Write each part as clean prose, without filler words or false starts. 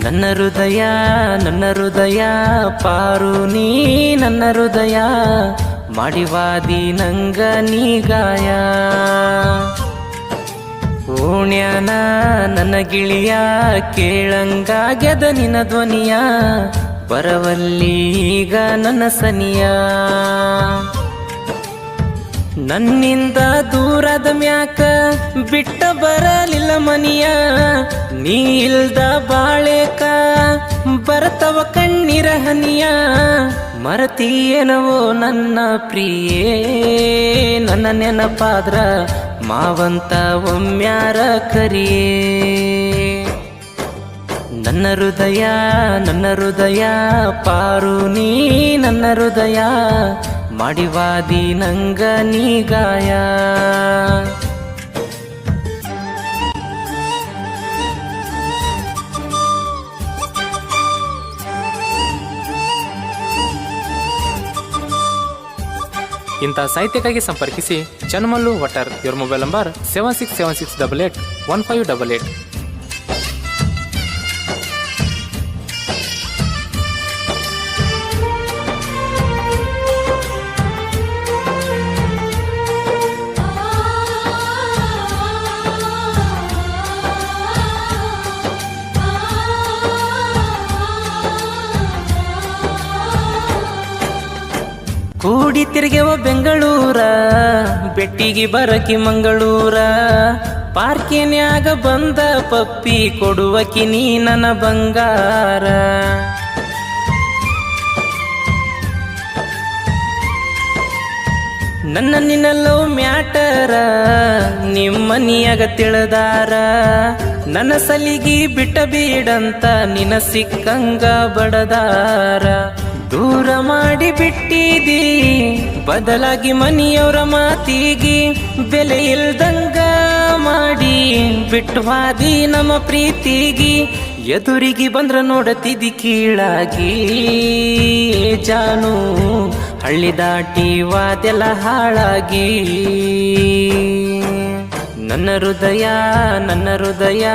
ನನ್ನ ಹೃದಯ ಪಾರು ನೀ ನನ್ನ ಹೃದಯ ಮಾಡಿವಾದಿ ನಂಗ ನೀಗಾಯ ಓಣ್ಯಾನ ನನ್ನ ಗಿಳಿಯ ಕೇಳಂಗಾಗ್ಯದ ನಿನ್ನ ಧ್ವನಿಯ ಬರವಲ್ಲಿ ಈಗ ನನ್ನ ಸನಿಯ ನನ್ನಿಂದ ದೂರದ ಮ್ಯಾಕ ಬಿಟ್ಟ ಬರಲಿಲ್ಲ ಮನಿಯ ನೀ ಇಲ್ದ ಬಾಳೆಕ ಬರ್ತವ ಕಣ್ಣೀರ ಹನಿಯ ಮರತೀಯನವೋ ನನ್ನ ಪ್ರಿಯೇ ನನ್ನ ನೆನಪಾದ್ರ ಮಾವಂತ ಒಮ್ಮ್ಯಾರ ಕರಿಯೇ ನನ್ನ ಹೃದಯ ಪಾರು ನೀ ನನ್ನ ಹೃದಯ ಮಾಡಿವಾದಿ ನಂಗ ನೀಗಾಯ ಇಂಥ ಸಾಹಿತ್ಯಕ್ಕಾಗಿ ಸಂಪರ್ಕಿಸಿ ಚನ್ಮಲ್ಲು ವಟರ್. ಇವರ ಮೊಬೈಲ್ ನಂಬರ್ 7676881588. ಕೂಡಿ ತಿರುಗೆವ ಬೆಂಗಳೂರ ಬೆಟ್ಟಿಗೆ ಬರಕಿ ಮಂಗಳೂರ ಪಾರ್ಕಿನ್ಯಾಗ ಬಂದ ಪಪ್ಪಿ ಕೊಡುವಕಿ ನೀ ನನ್ನ ಬಂಗಾರ ನನ್ನ ನಿನ್ನಲ್ಲೋ ಮ್ಯಾಟರ ನಿಮ್ಮನಿಯಾಗ ತಿಳಿದಾರ ನನ್ನ ಸಲಿಗಿ ಬಿಟ್ಟ ಬೀಡಂತ ನಿನ್ನ ಸಿಕ್ಕಂಗ ಬಡದಾರ ದೂರ ಮಾಡಿ ಬಿಟ್ಟಿದಿ ಬದಲಾಗಿ ಮನಿಯವರ ಮಾತಿಗಿ ಬೆಲೆ ಇಲ್ದಂಗ ಮಾಡಿ ಬಿಟ್ಟವಾದಿ ನಮ್ಮ ಪ್ರೀತಿಗಿ ಎದುರಿಗೆ ಬಂದ್ರ ನೋಡತಿದಿ ಕೀಳಾಗಿ ಜಾನು ಹಳ್ಳಿ ದಾಟಿ ವಾದೆಲ್ಲ ಹಾಳಾಗಿ ನನ್ನ ಹೃದಯ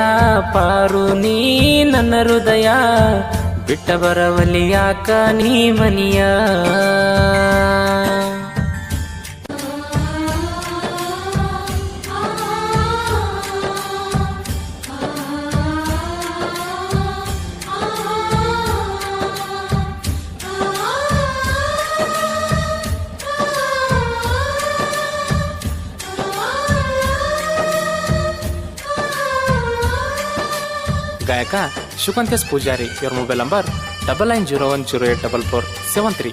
ಪಾರು ನೀ ನನ್ನ ಹೃದಯ ಬಿಟ್ಟ ಬರವಲಿ ಯಾಕ ನೀ ಮನಿಯ ಗಾಯಕ ಶುಕಂತೇಶ್ ಪೂಜಾರಿ. ಇವರ ಮೊಬೈಲ್ ನಂಬರ್ 9901084473.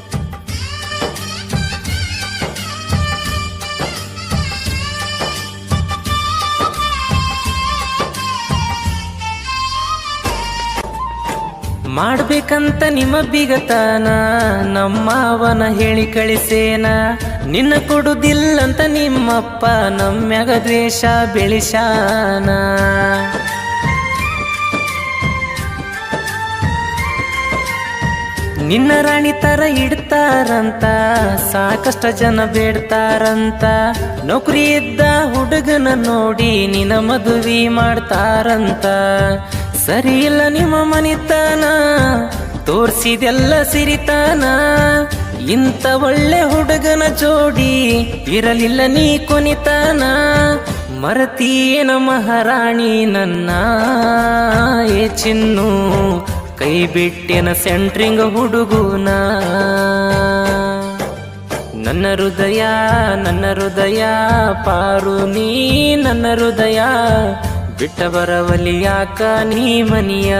ಮಾಡ್ಬೇಕಂತ ನಿಮ್ಮ ಬಿಗತಾನ ನಮ್ಮವನ ಹೇಳಿ ಕಳಿಸೇನ ನಿನ್ನ ಕೊಡುದಿಲ್ಲಂತ ನಿಮ್ಮಪ್ಪ ನಮ್ಮ್ಯಾಗ ದ್ವೇಷ ಬೆಳಿಸಾನ ನಿನ್ನ ರಾಣಿ ತರ ಇಡ್ತಾರಂತ ಸಾಕಷ್ಟ ಜನ ಬೇಡ್ತಾರಂತ ನೌಕರಿ ಇದ್ದ ಹುಡುಗನ ನೋಡಿ ನಿನ್ನ ಮದುವೆ ಮಾಡ್ತಾರಂತ ಸರಿ ಇಲ್ಲ ನಿಮ್ಮ ಮನಿತನ ತೋರ್ಸಿದೆಲ್ಲ ಸಿರಿತಾನ ಇಂಥ ಒಳ್ಳೆ ಹುಡುಗನ ಜೋಡಿ ಇರಲಿಲ್ಲ ನೀ ಕೊನಿತಾನ ಮರತೀಯನ ಮಹಾರಾಣಿ ನನ್ನ ಏ ಚಿನ್ನು ಕೈ ಬಿಟ್ಟೆನ ಸೆಂಟ್ರಿಂಗ್ ಹುಡುಗುನ ನನ್ನ ಹೃದಯ ಪಾರು ನೀ ನನ್ನ ಹೃದಯ ಬಿಟ್ಟ ಬರವಲಿ ಯಾಕ ನೀ ಮನಿಯ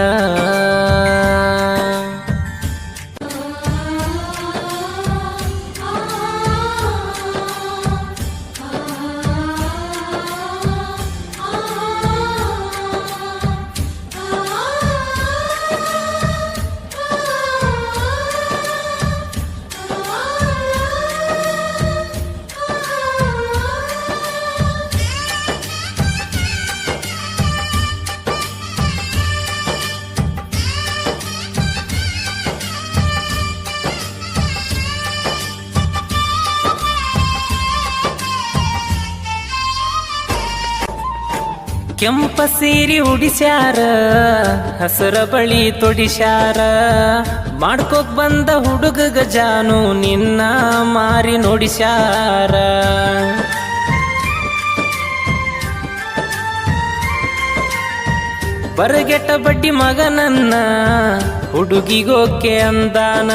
ಕೆಂಪ ಸೀರಿ ಉಡಿಸ್ಯಾರ ಹಸರ ಬಳಿ ತೊಡಿಸ್ಯಾರ ಮಾಡ್ಕೋಕ್ ಬಂದ ಹುಡುಗ ಜಾನು ನಿನ್ನ ಮಾರಿ ನೋಡಿಸ್ಯಾರ ಬರಗೆಟ್ಟ ಬಡ್ಡಿ ಮಗನನ್ನ ಹುಡುಗಿಗೋಕೆ ಅಂದಾನ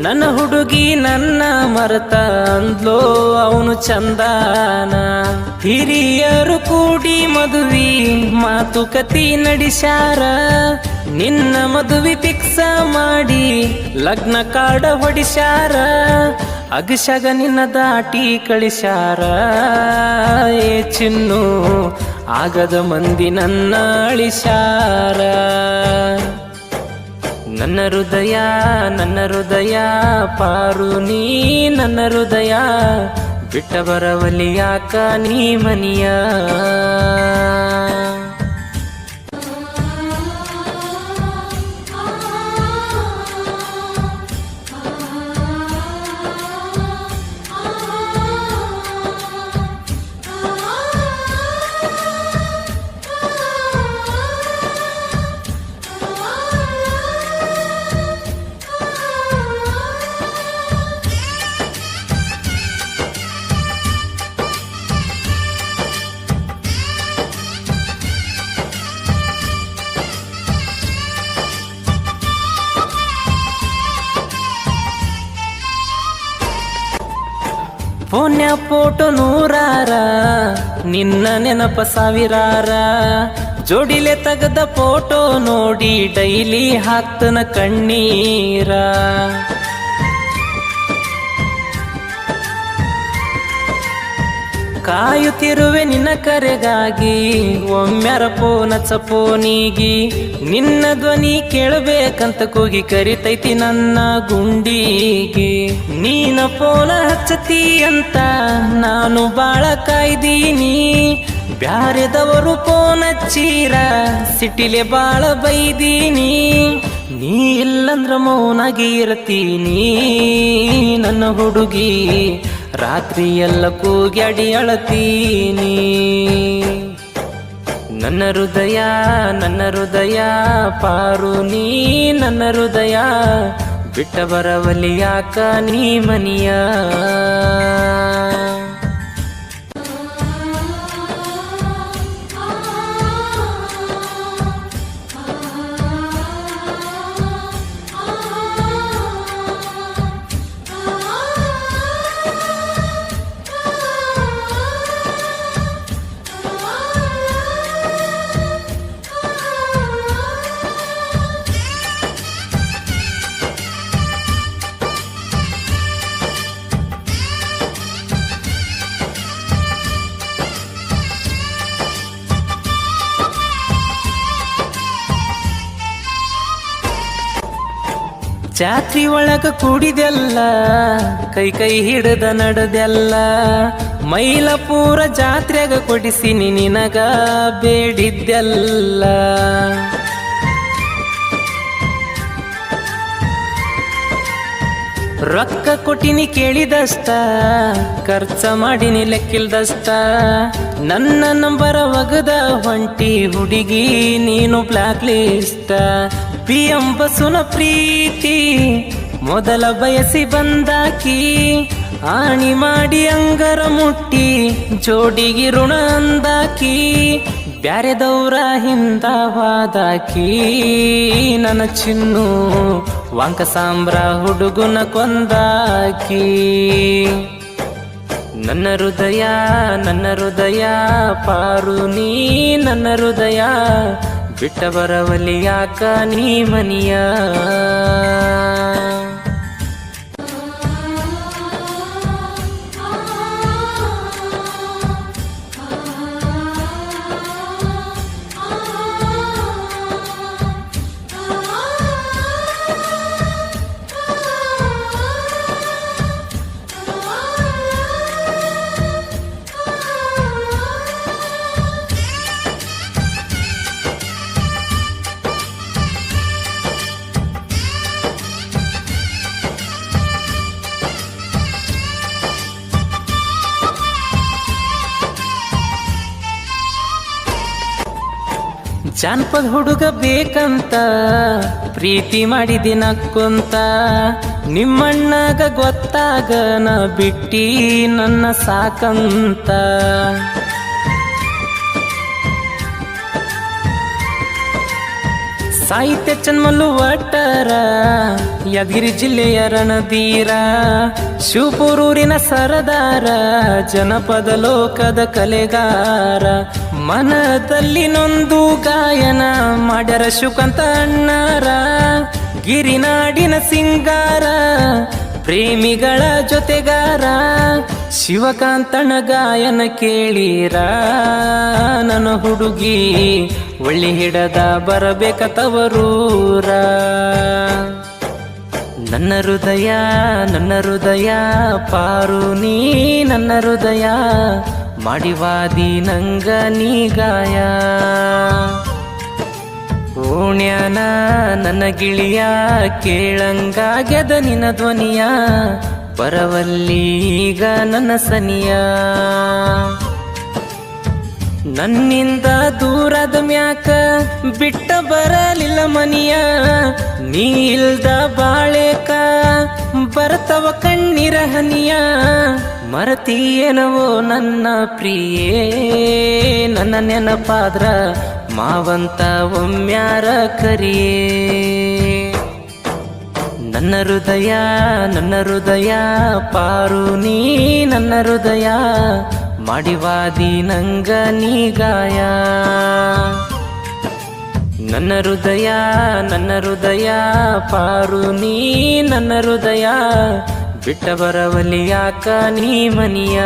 ನನ್ನ ಹುಡುಗಿ ನನ್ನ ಮರತ ಅಂದ್ಲೋ ಅವನು ಚಂದಾನ ಹಿರಿಯರು ಕೂಡಿ ಮದುವಿ ಮಾತುಕತೆ ನಡೆಸ್ಯಾರ ನಿನ್ನ ಮದುವೆ ಫಿಕ್ಸ ಮಾಡಿ ಲಗ್ನ ಕಾಡ ಹೊಡಿಸ್ಯಾರ ಅಗಶಗ ನಿನ್ನ ದಾಟಿ ಕಳಿಸ್ಯಾರ ಏ ಚಿನ್ನು ಆಗದ ಮಂದಿ ನನ್ನ ಅಳಿಸ್ಯಾರ ನನ್ನ ಹೃದಯ ಪಾರು ನೀ ನನ್ನ ಹೃದಯ ಬಿಟ್ಟ ಬರವಲ್ಲಿ ಯಾಕ ನೀ ಮನಿಯ ಫೋನ್ಯ ಫೋಟೋ ನೂರಾರ ನಿನ್ನ ನೆನಪ ಸಾವಿರಾರ ಜೋಡಿಲೆ ತೆಗೆದ ಫೋಟೋ ನೋಡಿ ಡೈಲಿ ಹಾಕ್ತನ ಕಣ್ಣೀರ ಕಾಯುತ್ತಿರುವೆ ನಿನ್ನ ಕರೆಗಾಗಿ ಒಮ್ಮ್ಯಾರ ಫೋನ್ ಫೋನಿಗಿ ನಿನ್ನ ಧ್ವನಿ ಕೇಳಬೇಕಂತ ಕೂಗಿ ಕರಿತೈತಿ ನನ್ನ ಗುಂಡಿಗೆ ನೀನ ಫೋನ ಹಚ್ಚತಿ ಅಂತ ನಾನು ಬಾಳ ಕಾಯ್ದೀನಿ ಬ್ಯಾರೆದವರು ಫೋನ್ ಹಚ್ಚೀರ ಸಿಟಿಲೆ ಬಾಳ ಬೈದೀನಿ ನೀ ಇಲ್ಲಂದ್ರ ಮೌನಾಗಿ ಇರ್ತೀನಿ ನನ್ನ ಹುಡುಗಿ ರಾತ್ರಿ ಎಲ್ಲ ಕೂಗ್ಯಾಡಿ ಅಳತೀನಿ ನನ್ನ ಹೃದಯ ಪಾರು ನೀ ನನ್ನ ಹೃದಯ ಬಿಟ್ಟ ಬರವಲ್ಲಿ ಯಾಕ ನೀ ಮನಿಯ ಜಾತ್ರಿ ಒಳಗ ಕೂಡಿದೆಲ್ಲ ಕೈ ಹಿಡಿದ ನಡೆದೆಲ್ಲ ಮೈಲಪುರ ಜಾತ್ರೆಗ ಕೊಡಿಸಿನಿ ನಿನಗ ಬೇಡಿದ್ದೆಲ್ಲ ರೊಕ್ಕ ಕೊಟ್ಟಿನಿ ಕೇಳಿದಷ್ಟ ಖರ್ಚ ಮಾಡಿನಿ ಲೆಕ್ಕಿಲ್ದಷ್ಟ ನನ್ನ ನಂಬರ ಒಗದ ಹೊಂಟಿ ಹುಡುಗಿ ನೀನು ಬ್ಲಾಕ್ ಲಿಸ್ಟ್ PM ಬಸುನ ಪ್ರೀತಿ ಮೊದಲ ಬಯಸಿ ಬಂದಾಕಿ ಆಣಿ ಮಾಡಿ ಅಂಗರ ಮುಟ್ಟಿ ಜೋಡಿಗಿ ಋಣ ಅಂದಾಕಿ ಬ್ಯಾರೆದವ್ರ ಹಿಂದವಾದಾಕಿ ನನ್ನ ಚಿನ್ನು ವಾಂಕ ಸಾಂಬ್ರ ಹುಡುಗನ ಕೊಂದಾಕಿ ನನ್ನ ಹೃದಯ ಪಾರು ನೀ ನನ್ನ ಹೃದಯ ಬಿಟ್ಟ ಬರವಲ್ಲಿ ಯಾಕ ನೀ ಮನಿಯ ಜಾನಪದ ಹುಡುಗ ಬೇಕಂತ ಪ್ರೀತಿ ಮಾಡಿದಿನ ಕುಂತ ನಿಮ್ಮಣ್ಣಗ ಗೊತ್ತಾಗ ನಾ ಬಿಟ್ಟಿ ನನ್ನ ಸಾಕಂತ ಸಾಹಿತ್ಯ ಚನ್ಮಲ್ಲು ಒಟ್ಟಾರ ಯಾದಗಿರಿ ಜಿಲ್ಲೆಯ ರಣಧೀರ ಶಿವಪುರೂರಿನ ಸರದಾರ ಜನಪದ ಲೋಕದ ಕಲೆಗಾರ ಮನದಲ್ಲಿ ನೊಂದು ಗಾಯನ ಮಾಡ್ಯಾರ ಶಿವಕಾಂತ ಅಣ್ಣಾರ ಗಿರಿನಾಡಿನ ಸಿಂಗಾರ ಪ್ರೇಮಿಗಳ ಜೊತೆಗಾರ ಶಿವಕಾಂತನ ಗಾಯನ ಕೇಳೀರ ನನ್ನ ಹುಡುಗಿ ಒಳ್ಳಿ ಹಿಡದ ಬರಬೇಕ ತವರೂರ ನನ್ನ ಹೃದಯ ಪಾರು ನೀ ನನ್ನ ಹೃದಯ ಮಾಡಿವಾದಿ ನಂಗ ನೀ ಗಾಯ ಓಣ್ಯಾನ ನನ್ನ ಗಿಳಿಯ ಕೇಳಂಗಾಗ್ಯದ ನಿನ್ನ ಧ್ವನಿಯ ಬರವಲ್ಲಿ ಈಗ ನನ್ನ ಸನಿಯ ನನ್ನಿಂದ ದೂರದ ಮ್ಯಾಕ ಬಿಟ್ಟ ಬರಲಿಲ್ಲ ಮನಿಯ ನೀ ಇಲ್ದ ಬಾಳೆಕ ಬರ್ತವ ಕಣ್ಣೀರ ಹನಿಯ ಮರತೀಯನವೋ ನನ್ನ ಪ್ರಿಯೇ ನನ್ನ ನೆನಪಾದ್ರ ಮಾವಂತ ಒಮ್ಮ್ಯಾರ ಕರಿಯೇ ನನ್ನ ಹೃದಯ ಪಾರು ನೀ ನನ್ನ ಹೃದಯ ಮಾಡಿವಾದಿ ನಂಗ ನೀ ಗಾಯ ನನ್ನ ಹೃದಯ ಪಾರು ನೀ ನನ್ನ ಹೃದಯ ಬಿಟ್ಟ ಬರವಲಿ ಯಾಕ ನೀ ಮನಿಯ